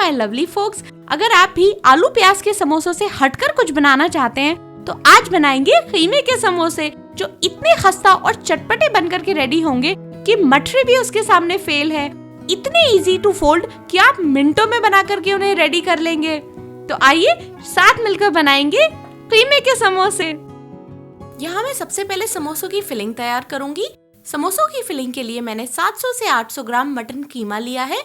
My lovely focus, अगर आप भी आलू प्याज के समोसों से हटकर कुछ बनाना चाहते हैं तो आज बनाएंगे खीमे के समोसे, जो इतने खस्ता और चटपटे बनकर के रेडी होंगे कि मठरी भी उसके सामने फेल है। इतने इजी टू फोल्ड कि आप मिनटों में बना करके उन्हें रेडी कर लेंगे। तो आइए साथ मिलकर बनाएंगे खीमे के समोसे। यहाँ मैं सबसे पहले समोसों की फिलिंग तैयार करूंगी। समोसों की फिलिंग के लिए मैंने 700 से 800 ग्राम मटन कीमा लिया है।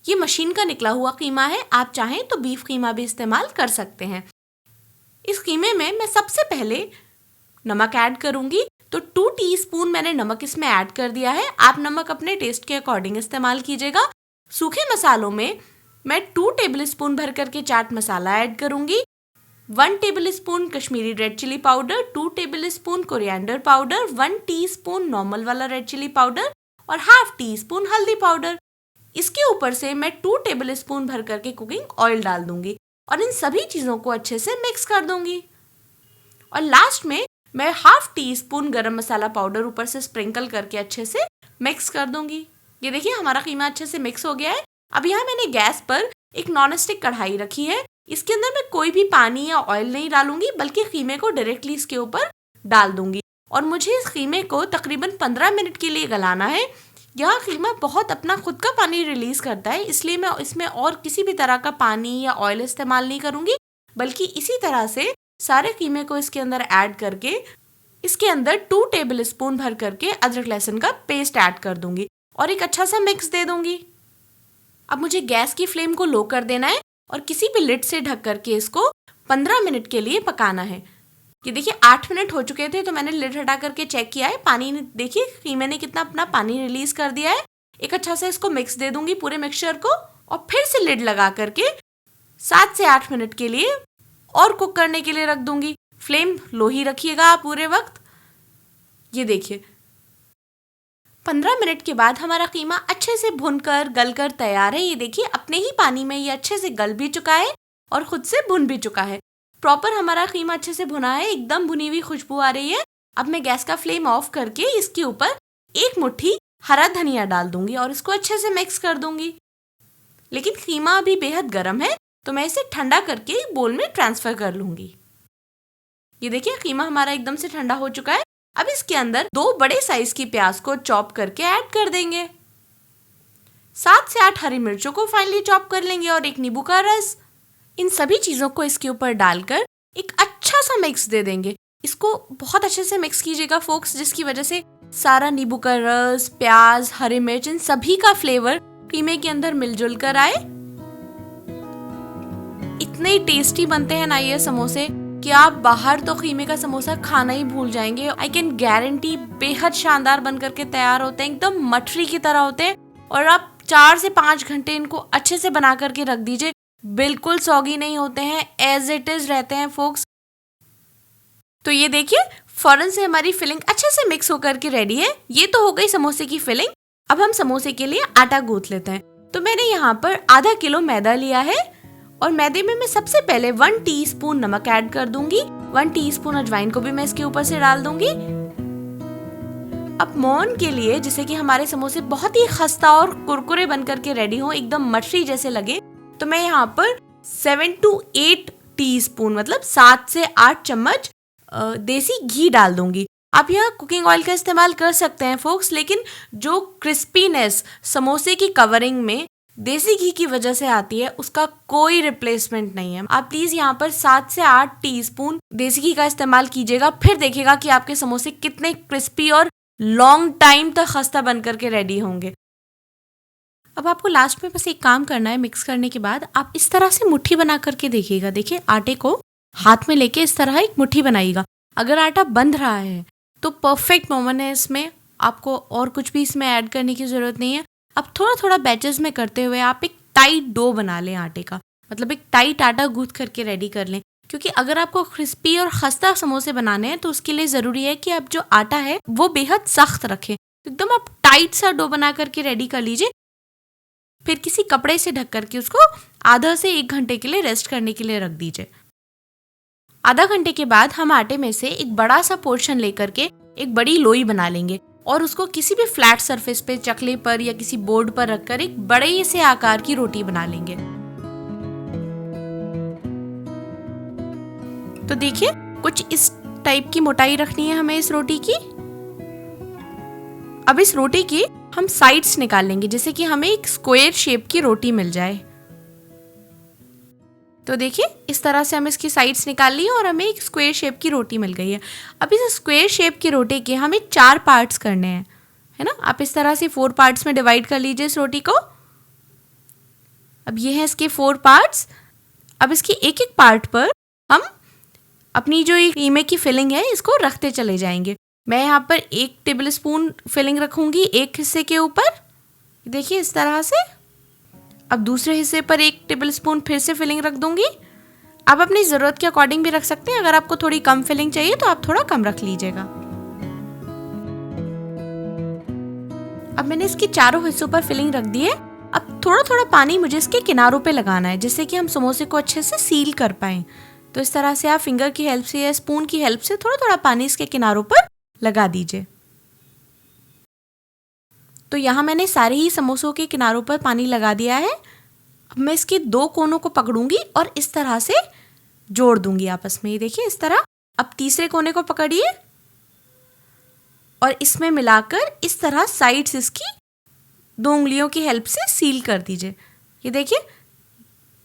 ये मशीन का निकला हुआ कीमा है, आप चाहें तो बीफ कीमा भी इस्तेमाल कर सकते हैं। इस कीमे में मैं सबसे पहले नमक ऐड करूंगी, तो 2 टीस्पून मैंने नमक इसमें ऐड कर दिया है। आप नमक अपने टेस्ट के अकॉर्डिंग इस्तेमाल कीजिएगा। सूखे मसालों में मैं 2 टेबलस्पून भर करके चाट मसाला ऐड करूंगी, 1 tablespoon Kashmiri red chilli powder, 2 tablespoon coriander powder, 1 teaspoon normal वाला रेड चिली पाउडर और हाफ टीस्पून हल्दी पाउडर। इसके ऊपर से मैं 2 टेबलस्पून भर करके कुकिंग ऑयल डाल दूंगी और इन सभी चीज़ों को अच्छे से मिक्स कर दूंगी। और लास्ट में मैं हाफ टीस्पून गरम मसाला पाउडर ऊपर से स्प्रिंकल करके अच्छे से मिक्स कर दूंगी। ये देखिए हमारा कीमा अच्छे से मिक्स हो गया है। अब यहाँ मैंने गैस पर एक नॉन स्टिक कढ़ाई रखी है। इसके अंदर मैं कोई भी पानी या ऑयल नहीं डालूंगी, बल्कि कीमे को डायरेक्टली इसके ऊपर डाल दूंगी। और मुझे इस कीमे को तकरीबन 15 मिनट के लिए गलाना है। यह कीमा बहुत अपना खुद का पानी रिलीज करता है, इसलिए मैं इसमें और किसी भी तरह का पानी या ऑयल इस्तेमाल नहीं करूंगी, बल्कि इसी तरह से सारे कीमे को इसके अंदर ऐड करके इसके अंदर 2 टेबलस्पून भर करके अदरक लहसुन का पेस्ट ऐड कर दूंगी और एक अच्छा सा मिक्स दे दूंगी। अब मुझे गैस की फ्लेम को लो कर देना है और किसी भी लिड से ढक करके इसको 15 मिनट के लिए पकाना है। ये देखिए 8 मिनट हो चुके थे, तो मैंने लिड हटा करके चेक किया है। पानी देखिए कीमे ने कितना अपना पानी रिलीज कर दिया है। एक अच्छा से इसको मिक्स दे दूंगी पूरे मिक्सचर को और फिर से लिड लगा करके 7 से 8 मिनट के लिए और कुक करने के लिए रख दूंगी। फ्लेम लो ही रखिएगा आप पूरे वक्त। ये देखिए 15 मिनट के बाद हमारा कीमा अच्छे से भुनकर गलकर तैयार है। ये देखिए अपने ही पानी में ये अच्छे से गल भी चुका है और खुद से भुन भी चुका है। प्रॉपर हमारा कीमा अच्छे से भुना है, एकदम भुनी हुई खुशबू आ रही है। अब मैं गैस का फ्लेम ऑफ करके इसके ऊपर एक मुट्ठी हरा धनिया डाल दूंगी और इसको अच्छे से मिक्स कर दूंगी। लेकिन कीमा अभी बेहद गर्म है, तो मैं इसे ठंडा करके बोल में ट्रांसफर कर लूंगी। ये देखिए कीमा हमारा एकदम से ठंडा हो चुका है। अब इसके अंदर 2 बड़े साइज की प्याज को चॉप करके ऐड कर देंगे। 7 से 8 हरी मिर्चों को फाइनली चॉप कर लेंगे और एक नींबू का रस। इन सभी चीज़ों को इसके ऊपर डालकर एक अच्छा सा मिक्स दे देंगे। इसको बहुत अच्छे से मिक्स कीजिएगा फोक्स, जिसकी वजह से सारा नींबू का रस, प्याज, हरी मिर्च, इन सभी का फ्लेवर कीमे के अंदर मिलजुल कर आए। इतने टेस्टी बनते हैं ना ये समोसे कि आप बाहर तो कीमे का समोसा खाना ही भूल जाएंगे। आई कैन गारंटी बेहद शानदार बन करके तैयार होते हैं, एकदम मठरी की तरह होते हैं। और आप 4 से 5 घंटे इनको अच्छे से बना करके रख दीजिए, बिल्कुल सौगी नहीं होते हैं, एज इट इज रहते हैं फोक्स। तो ये देखिए फौरन से हमारी फिलिंग अच्छे से मिक्स होकर के रेडी है। ये तो हो गई समोसे की फिलिंग। अब हम समोसे के लिए आटा गूंथ लेते हैं। तो मैंने यहाँ पर आधा किलो मैदा लिया है और मैदे में मैं सबसे पहले 1 टीस्पून नमक ऐड कर दूंगी। 1 टीस्पून अजवाइन को भी मैं इसके ऊपर से डाल दूंगी। अब मोहन के लिए, जिससे कि हमारे समोसे बहुत ही खस्ता और कुरकुरे बनकर के रेडी हो, एकदम मठरी जैसे लगे, तो मैं यहाँ पर 7 to 8 टीस्पून मतलब 7 से 8 चम्मच देसी घी डाल दूंगी। आप यहाँ कुकिंग ऑयल का इस्तेमाल कर सकते हैं फोक्स, लेकिन जो क्रिस्पीनेस समोसे की कवरिंग में देसी घी की वजह से आती है, उसका कोई रिप्लेसमेंट नहीं है। आप प्लीज यहाँ पर 7 से 8 टीस्पून देसी घी का इस्तेमाल कीजिएगा, फिर देखिएगा कि आपके समोसे कितने क्रिस्पी और लॉन्ग टाइम तक खस्ता बनकर के रेडी होंगे। अब आपको लास्ट में बस एक काम करना है। मिक्स करने के बाद आप इस तरह से मुट्ठी बना करके देखिएगा। देखिए आटे को हाथ में लेके इस तरह एक मुट्ठी बनाइएगा। अगर आटा बंध रहा है तो परफेक्ट मोमेंट है, इसमें आपको और कुछ भी इसमें ऐड करने की जरूरत नहीं है। अब थोड़ा थोड़ा बैचेस में करते हुए आप एक टाइट डो बना लें आटे का, मतलब एक टाइट आटा गूंथ करके रेडी कर लें। क्योंकि अगर आपको क्रिस्पी और खस्ता समोसे बनाने हैं तो उसके लिए जरूरी है कि आप जो आटा है वो बेहद सख्त रखें। एकदम आप टाइट सा डो बना करके रेडी कर लीजिए। फिर किसी कपड़े से ढक करके उसको आधा से 1 घंटे के लिए रेस्ट करने के लिए रख दीजिए। आधा घंटे के बाद हम आटे में से एक बड़ा सा पोर्शन लेकर के एक बड़ी लोई बना लेंगे और उसको किसी भी फ्लैट सरफेस पे, चकले पर या किसी बोर्ड पर रखकर एक बड़े से आकार की रोटी बना लेंगे। तो देखिए कुछ इस टाइप की मोटाई रखनी है हमें इस रोटी की। अब इस रोटी की हम साइड्स निकाल लेंगे जिससे कि हमें एक स्क्वायर शेप की रोटी मिल जाए। तो देखिए इस तरह से हम इसकी साइड्स निकाल ली और हमें एक स्क्वायर शेप की रोटी मिल गई है। अब इस स्क्वायर शेप की रोटी के हमें 4 पार्ट्स करने हैं, है ना। आप इस तरह से 4 पार्ट्स में डिवाइड कर लीजिए इस रोटी को। अब ये है इसके 4 पार्ट्स। अब इसकी एक एक पार्ट पर हम अपनी जो ये कीमे की फिलिंग है इसको रखते चले जाएंगे। मैं यहाँ पर 1 टेबल स्पून फिलिंग रखूंगी एक हिस्से के ऊपर, देखिए इस तरह से। अब दूसरे हिस्से पर 1 टेबल स्पून फिर से फिलिंग रख दूंगी। आप अपनी ज़रूरत के अकॉर्डिंग भी रख सकते हैं, अगर आपको थोड़ी कम फिलिंग चाहिए तो आप थोड़ा कम रख लीजिएगा। अब मैंने इसके चारों हिस्सों पर फिलिंग रख दी है। अब थोड़ा थोड़ा पानी मुझे इसके किनारों पे लगाना है जिससे कि हम समोसे को अच्छे से सील कर पाएं। तो इस तरह से आप फिंगर की हेल्प से या स्पून की हेल्प से थोड़ा थोड़ा पानी इसके किनारों पर लगा दीजिए। तो यहाँ मैंने सारे ही समोसों के किनारों पर पानी लगा दिया है। अब मैं इसके 2 कोनों को पकड़ूंगी और इस तरह से जोड़ दूंगी आपस में, ये देखिए इस तरह। अब तीसरे कोने को पकड़िए और इसमें मिलाकर इस तरह साइड्स इसकी 2 उंगलियों की हेल्प से सील कर दीजिए। ये देखिए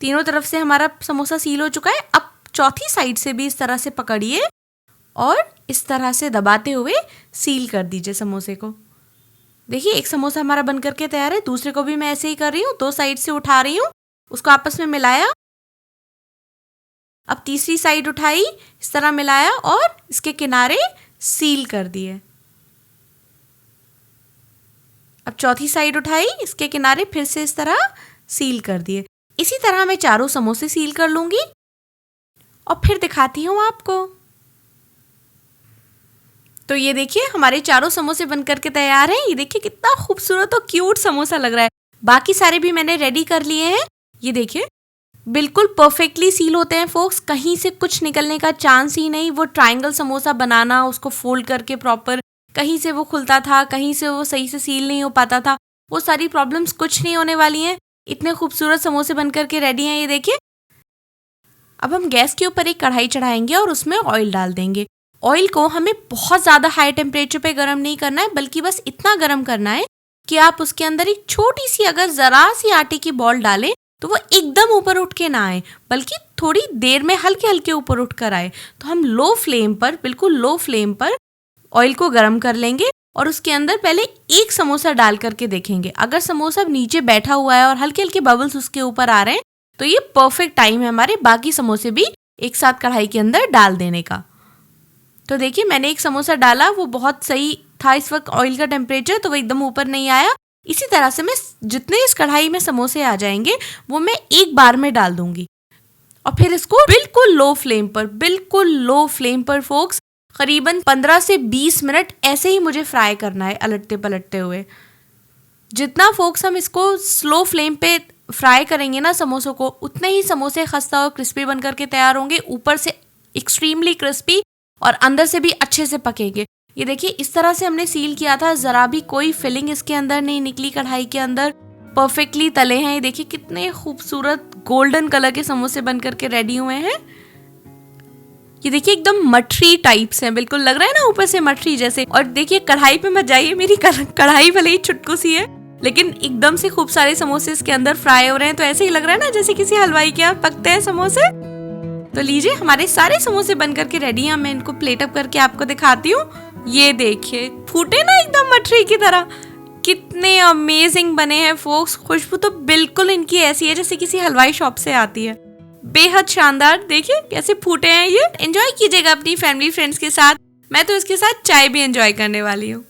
तीनों तरफ से हमारा समोसा सील हो चुका है। अब चौथी साइड से भी इस तरह से पकड़िए और इस तरह से दबाते हुए सील कर दीजिए समोसे को। देखिए एक समोसा हमारा बन करके तैयार है। दूसरे को भी मैं ऐसे ही कर रही हूँ, 2 साइड से उठा रही हूँ, उसको आपस में मिलाया। अब तीसरी साइड उठाई, इस तरह मिलाया और इसके किनारे सील कर दिए। अब चौथी साइड उठाई, इसके किनारे फिर से इस तरह सील कर दिए। इसी तरह मैं चारों समोसे सील कर लूंगी और फिर दिखाती हूँ आपको। तो ये देखिए हमारे चारों समोसे बनकर के तैयार हैं। ये देखिए कितना खूबसूरत और क्यूट समोसा लग रहा है। बाकी सारे भी मैंने रेडी कर लिए हैं। ये देखिए बिल्कुल परफेक्टली सील होते हैं फोक्स, कहीं से कुछ निकलने का चांस ही नहीं। वो ट्रायंगल समोसा बनाना, उसको फोल्ड करके प्रॉपर, कहीं से वो खुलता था, कहीं से वो सही से सील नहीं हो पाता था, वो सारी प्रॉब्लम्स कुछ नहीं होने वाली हैं। इतने खूबसूरत समोसे बनकर के रेडी हैं। ये देखिए अब हम गैस के ऊपर एक कढ़ाई चढ़ाएंगे और उसमें ऑयल डाल देंगे। ऑयल को हमें बहुत ज़्यादा हाई टेम्परेचर पे गर्म नहीं करना है, बल्कि बस इतना गर्म करना है कि आप उसके अंदर एक छोटी सी अगर ज़रा सी आटे की बॉल डालें तो वो एकदम ऊपर उठ के ना आए, बल्कि थोड़ी देर में हल्के हल्के ऊपर उठ कर आए। तो हम लो फ्लेम पर, बिल्कुल लो फ्लेम पर ऑयल को गर्म कर लेंगे और उसके अंदर पहले एक समोसा डाल करके देखेंगे। अगर समोसा नीचे बैठा हुआ है और हल्के हल्के बबल्स उसके ऊपर आ रहे हैं तो ये परफेक्ट टाइम है हमारे बाकी समोसे भी एक साथ कढ़ाई के अंदर डाल देने का। तो देखिए मैंने एक समोसा डाला, वो बहुत सही था इस वक्त ऑयल का टेम्परेचर, तो वो एकदम ऊपर नहीं आया। इसी तरह से मैं जितने इस कढ़ाई में समोसे आ जाएंगे वो मैं एक बार में डाल दूंगी और फिर इसको बिल्कुल लो फ्लेम पर, बिल्कुल लो फ्लेम पर फोक्स, करीबन 15 से 20 मिनट ऐसे ही मुझे फ्राई करना है अलटते पलटते हुए। जितना फोक्स हम इसको स्लो फ्लेम पे फ्राई करेंगे ना समोसों को, उतने ही समोसे खस्ता और क्रिस्पी बन करके तैयार होंगे। ऊपर से एक्सट्रीमली क्रिस्पी और अंदर से भी अच्छे से पकेंगे। ये देखिए इस तरह से हमने सील किया था, ज़रा भी कोई फिलिंग इसके अंदर नहीं निकली कढ़ाई के अंदर, परफेक्टली तले हैं। ये देखिए कितने खूबसूरत गोल्डन कलर के समोसे बन करके रेडी हुए हैं। ये देखिए एकदम मठरी टाइप्स हैं, बिल्कुल लग रहा है ना ऊपर से मठरी जैसे। और देखिए कढ़ाई पे मत जाइए, मेरी कढ़ाई भले ही छुटकू सी है लेकिन एकदम से खूब सारे समोसे इसके अंदर फ्राई हो रहे हैं, तो ऐसे ही लग रहा है ना जैसे किसी हलवाई के यहाँ पकते हैं समोसे। तो लीजिए हमारे सारे समोसे बन करके रेडी हैं। मैं इनको प्लेट अप करके आपको दिखाती हूँ। ये देखिए फूटे ना एकदम मठरी की तरह, कितने अमेजिंग बने हैं फोक्स। खुशबू तो बिल्कुल इनकी ऐसी है जैसे किसी हलवाई शॉप से आती है, बेहद शानदार। देखिए कैसे फूटे हैं ये। एंजॉय कीजिएगा अपनी फैमिली फ्रेंड्स के साथ। मैं तो इसके साथ चाय भी एंजॉय करने वाली हूँ।